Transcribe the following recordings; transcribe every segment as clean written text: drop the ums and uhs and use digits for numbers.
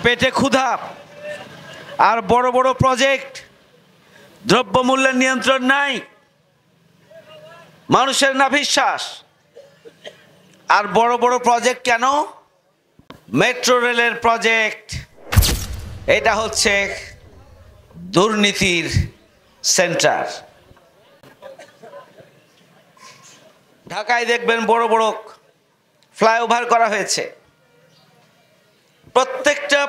পেটে ক্ষুধা আর বড় বড় প্রজেক্ট, দ্রব্যমূল্যের নিয়ন্ত্রণ নাই, মানুষের না বিশ্বাস। আর বড় বড় প্রজেক্ট কেন? মেট্রো রেলের প্রজেক্ট। এটা হচ্ছে দুর্নীতির সেন্টার। ঢাকায় দেখবেন বড় বড় ফ্লাইওভার করা হয়েছে, প্রত্যেকটা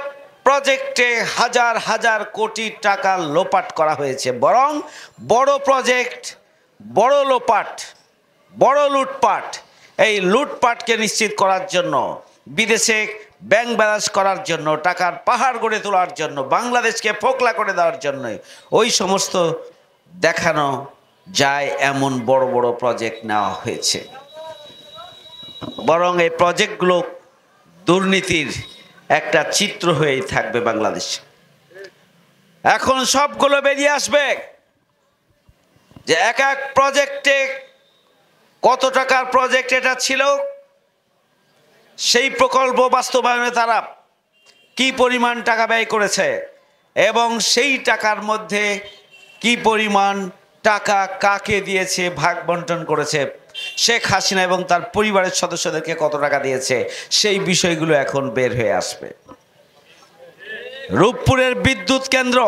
প্রজেক্টে হাজার হাজার কোটি টাকা লোপাট করা হয়েছে। বরং বড় প্রজেক্ট, বড় লোপাট, বড় লুটপাট, এই লুটপাটকে নিশ্চিত করার জন্য, বিদেশে ব্যাংক ব্যালেন্স করার জন্য, টাকার পাহাড় গড়ে তোলার জন্য, বাংলাদেশকে ফোকলা করে দেওয়ার জন্য ওই সমস্ত দেখানো যায় এমন বড় বড় প্রজেক্ট নেওয়া হয়েছে। বরং এই প্রজেক্টগুলো দুর্নীতির একটা চিত্র হয়েই থাকবে বাংলাদেশে। এখন সবগুলো বেরিয়ে আসবে যে এক এক প্রজেক্টে কত টাকার প্রজেক্ট এটা ছিল, সেই প্রকল্প বাস্তবায়নে তারা কি পরিমাণ টাকা ব্যয় করেছে এবং সেই টাকার মধ্যে কি পরিমাণ টাকা কাকে দিয়েছে, ভাগ বন্টন করেছে, শেখ হাসিনা এবং তার পরিবারের সদস্যদেরকে কত টাকা দিয়েছে, সেই বিষয়গুলো এখন বের হয়ে আসবে। রূপপুরের বিদ্যুৎ কেন্দ্র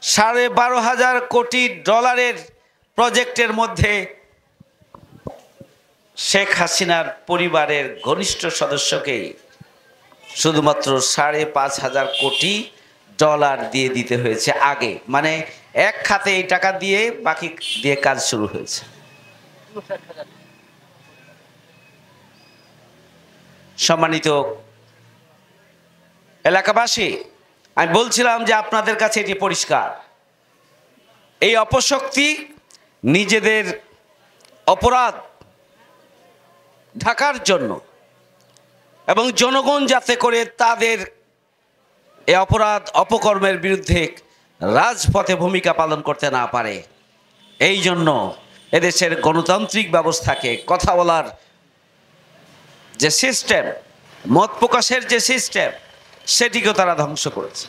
$12,500 কোটি প্রজেক্টের মধ্যে শেখ হাসিনার পরিবারের ঘনিষ্ঠ সদস্যকেই শুধুমাত্র $5,500 কোটি দিয়ে দিতে হয়েছে আগে। মানে এক খাতে এই টাকা দিয়ে বাকি দিয়ে কাজ শুরু হয়েছে। সম্মানিত এলাকাবাসী, আমি বলছিলাম যে আপনাদের কাছে এটি পরিষ্কার, এই অপশক্তি নিজেদের অপরাধ ঢাকার জন্য এবং জনগণ যাতে করে তাদের এই অপরাধ অপকর্মের বিরুদ্ধে রাজপথে ভূমিকা পালন করতে না পারে, এই জন্য এদেশের গণতান্ত্রিক ব্যবস্থাকে, কথা বলার যে সিস্টেম, মত প্রকাশের যে সিস্টেম, সেটিকেও তারা ধ্বংস করেছে।